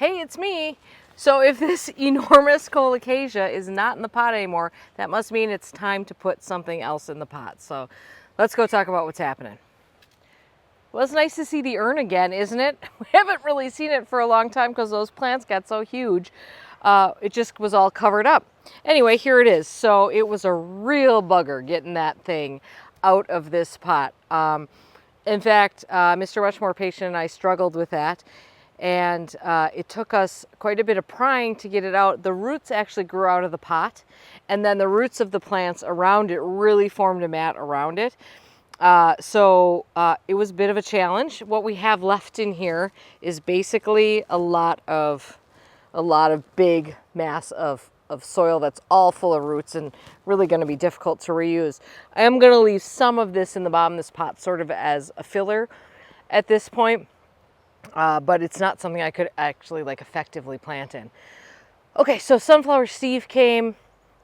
Hey, it's me. So if this enormous colocasia is not in the pot anymore, that must mean it's time to put something else in the pot. So let's go talk about what's happening. Well, it's nice to see the urn again, isn't it? We haven't really seen it for a long time because those plants got so huge. It just was all covered up. Anyway, here it is. So it was a real bugger getting that thing out of this pot. In fact, Mr. Muchmore Patient and I struggled with that. And it took us quite a bit of prying to get it out. The roots actually grew out of the pot, and then the roots of the plants around it really formed a mat around it. So it was a bit of a challenge. What we have left in here is basically a lot of big mass of soil that's all full of roots and really going to be difficult to reuse. I am going to leave some of this in the bottom of this pot sort of as a filler at this point. But it's not something I could actually effectively plant in. Okay, so Sunflower Steve came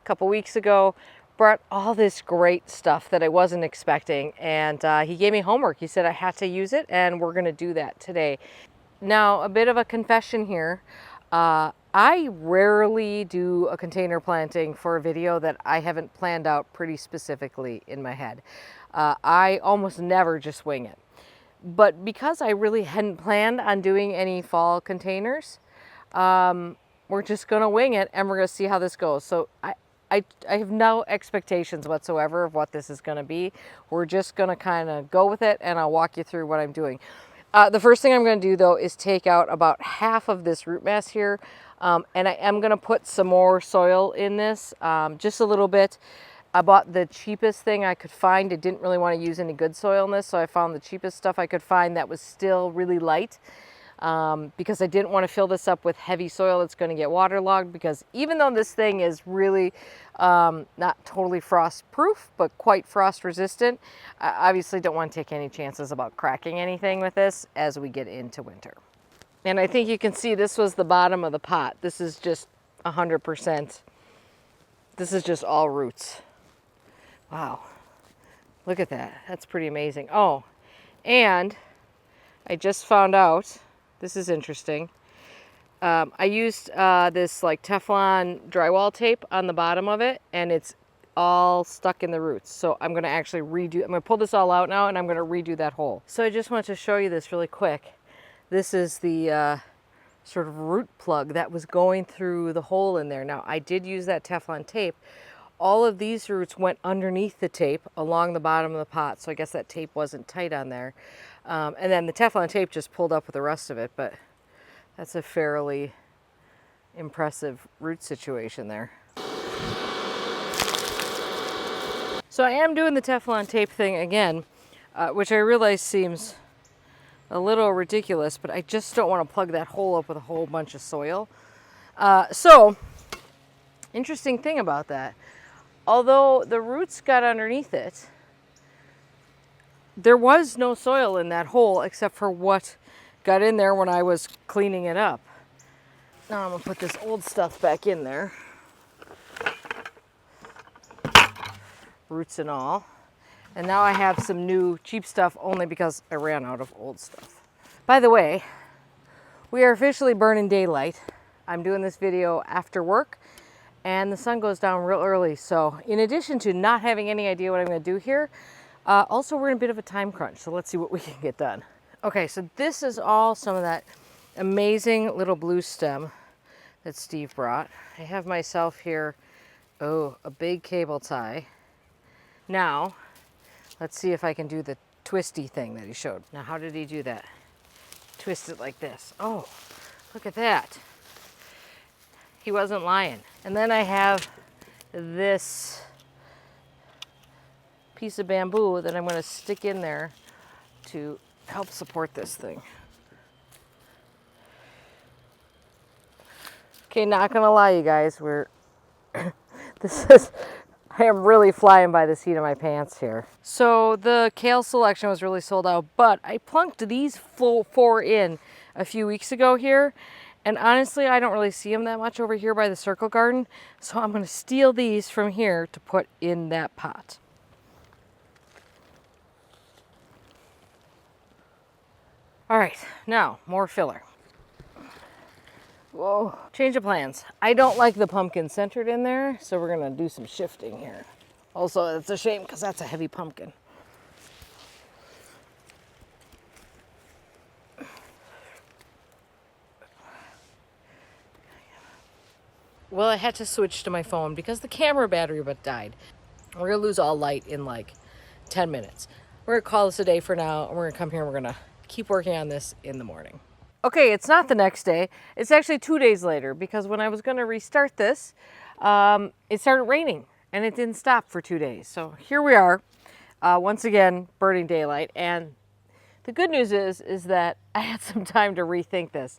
a couple weeks ago, brought all this great stuff that I wasn't expecting, and he gave me homework. He said I had to use it, and we're going to do that today. Now, a bit of a confession here. I rarely do a container planting for a video that I haven't planned out pretty specifically in my head. I almost never just wing it. But because I really hadn't planned on doing any fall containers, we're just going to wing it and we're going to see how this goes. So I have no expectations whatsoever of what this is going to be. We're just going to kind of go with it, and I'll walk you through what I'm doing. The first thing I'm going to do, though, is take out about half of this root mass here. And I am going to put some more soil in this, just a little bit. I bought the cheapest thing I could find. I didn't really want to use any good soil in this, so I found the cheapest stuff I could find that was still really light, because I didn't want to fill this up with heavy soil that's going to get waterlogged, because even though this thing is really not totally frost proof, but quite frost resistant, I obviously don't want to take any chances about cracking anything with this as we get into winter. And I think you can see this was the bottom of the pot. This is just 100%. This is just all roots. Wow, look at that. That's pretty amazing. Oh, and I just found out, this is interesting. I used this Teflon drywall tape on the bottom of it, and it's all stuck in the roots. So I'm gonna actually I'm gonna pull this all out now, and I'm gonna redo that hole. So I just wanted to show you this really quick. This is the sort of root plug that was going through the hole in there. Now, I did use that Teflon tape. All of these roots went underneath the tape along the bottom of the pot, so I guess that tape wasn't tight on there. And then the Teflon tape just pulled up with the rest of it, but that's a fairly impressive root situation there. So I am doing the Teflon tape thing again, which I realize seems a little ridiculous, but I just don't want to plug that hole up with a whole bunch of soil. So, interesting thing about that. Although the roots got underneath it, there was no soil in that hole except for what got in there when I was cleaning it up. Now I'm going to put this old stuff back in there. Roots and all. And now I have some new cheap stuff only because I ran out of old stuff. By the way, we are officially burning daylight. I'm doing this video after work, and the sun goes down real early. So in addition to not having any idea what I'm going to do here, also we're in a bit of a time crunch. So let's see what we can get done. Okay, so this is all some of that amazing little blue stem that Steve brought. I have myself here, a big cable tie. Now, let's see if I can do the twisty thing that he showed. Now, how did he do that? Twist it like this. Oh, look at that. He wasn't lying. And then I have this piece of bamboo that I'm going to stick in there to help support this thing. Okay, not going to lie, you guys. I am really flying by the seat of my pants here. So the kale selection was really sold out, but I plunked these four in a few weeks ago here. And honestly, I don't really see them that much over here by the circle garden. So I'm going to steal these from here to put in that pot. All right, now more filler. Whoa, change of plans. I don't like the pumpkin centered in there, so we're gonna do some shifting here. Also, it's a shame because that's a heavy pumpkin. Well, I had to switch to my phone because the camera battery died. We're gonna lose all light in like 10 minutes. We're gonna call this a day for now, and we're gonna come here and we're gonna keep working on this in the morning. Okay, it's not the next day. It's actually 2 days later because when I was gonna restart this, it started raining and it didn't stop for 2 days. So here we are, once again, burning daylight. And the good news is that I had some time to rethink this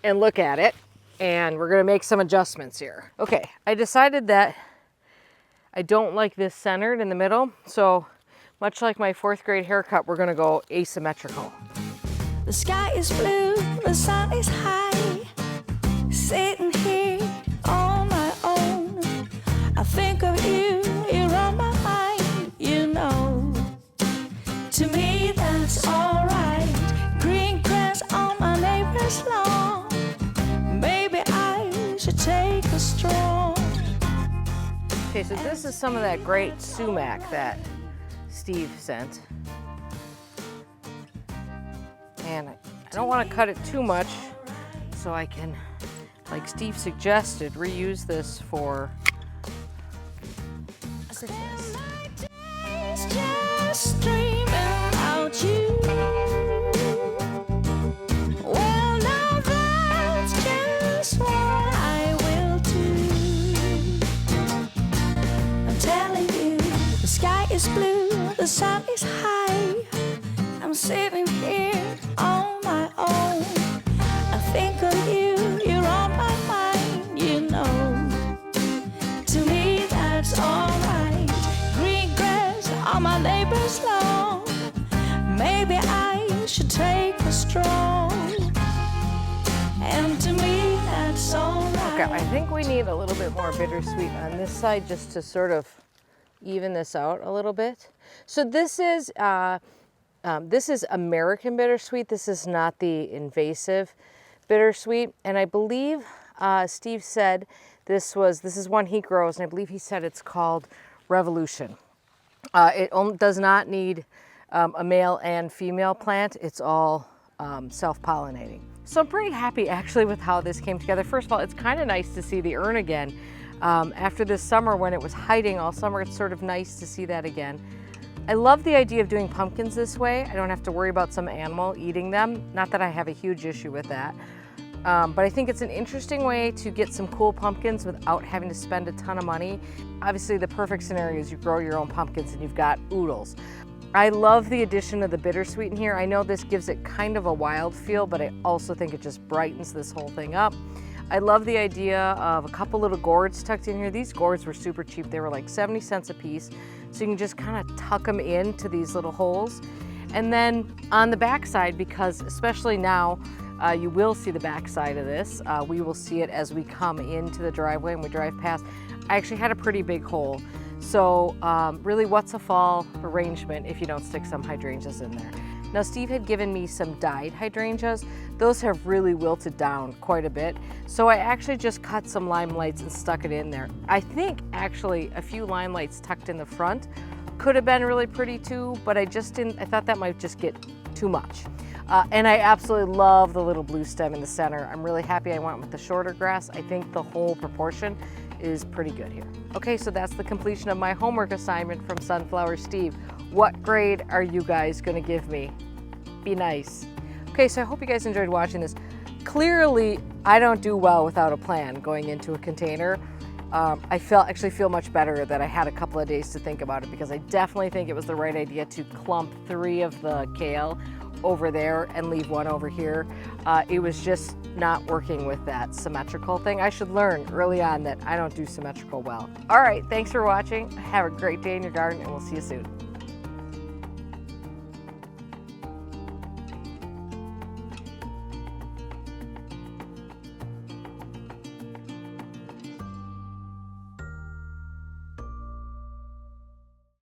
and look at it. And we're gonna make some adjustments here. Okay, I decided that I don't like this centered in the middle. So much like my 4th grade haircut, we're gonna go asymmetrical. The sky is blue, the sun is high. Sitting here on my own. I think of you, you're on my mind, you know. To me that's alright. Green grass on my neighbor's lawn. Should take a stroll. Okay, so this is some of that great sumac that Steve sent. And I don't want to cut it too much so I can, like Steve suggested, reuse this for Christmas. Just dreaming about you. Well, now that's just what I will do. I'm telling you, the sky is blue, the sun is high. I'm sitting here on my own. I think of you, you're on my mind, you know. To me that's alright. Green grass on my neighbor's lawn. Maybe I should take a stroll. And to me that's alright. Okay, I think we need a little bit more bittersweet on this side just to sort of even this out a little bit. So this is American bittersweet. This is not the invasive bittersweet. And I believe Steve said this is one he grows, and I believe he said it's called Revolution. It does not need a male and female plant. It's all self-pollinating. So I'm pretty happy actually with how this came together. First of all, it's kind of nice to see the urn again. After this summer when it was hiding all summer, it's sort of nice to see that again. I love the idea of doing pumpkins this way. I don't have to worry about some animal eating them. Not that I have a huge issue with that. But I think it's an interesting way to get some cool pumpkins without having to spend a ton of money. Obviously, the perfect scenario is you grow your own pumpkins and you've got oodles. I love the addition of the bittersweet in here. I know this gives it kind of a wild feel, but I also think it just brightens this whole thing up. I love the idea of a couple little gourds tucked in here. These gourds were super cheap. They were like 70 cents a piece. So you can just kind of tuck them into these little holes. And then on the back side, because especially now, you will see the back side of this. We will see it as we come into the driveway and we drive past. I actually had a pretty big hole. So really, what's a fall arrangement if you don't stick some hydrangeas in there? Now, Steve had given me some dyed hydrangeas. Those have really wilted down quite a bit. So I actually just cut some lime lights and stuck it in there. I think actually a few lime lights tucked in the front could have been really pretty too, but I thought that might just get too much. And I absolutely love the little blue stem in the center. I'm really happy I went with the shorter grass. I think the whole proportion is pretty good here. Okay, so that's the completion of my homework assignment from Sunflower Steve. What grade are you guys gonna give me? Be nice. Okay, so I hope you guys enjoyed watching this. Clearly, I don't do well without a plan going into a container. I actually feel much better that I had a couple of days to think about it, because I definitely think it was the right idea to clump 3 of the kale over there and leave 1 over here. It was just not working with that symmetrical thing. I should learn early on that I don't do symmetrical well. All right, thanks for watching. Have a great day in your garden, and we'll see you soon.